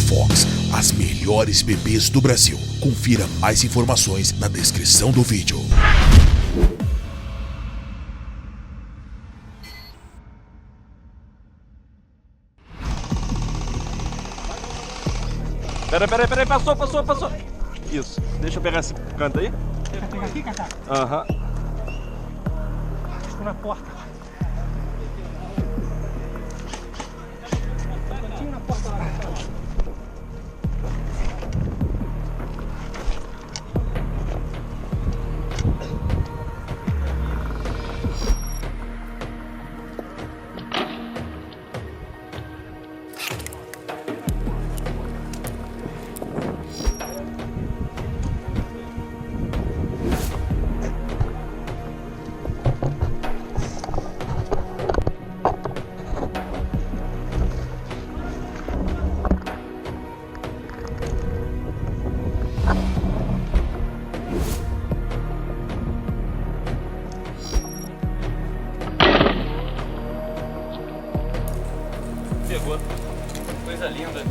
Fox, as melhores bebês do Brasil. Confira mais informações na descrição do vídeo. Peraí, passou. Isso, deixa eu pegar esse canto aí. Quer pegar aqui, Cacá? Aham. Estou na porta. Tinha na porta lá. Pegou. Coisa linda.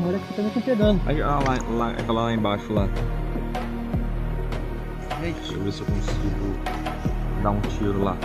Olha que também tá pegando. Aí, aquela lá embaixo lá. Deixa eu ver se eu consigo dar um tiro lá.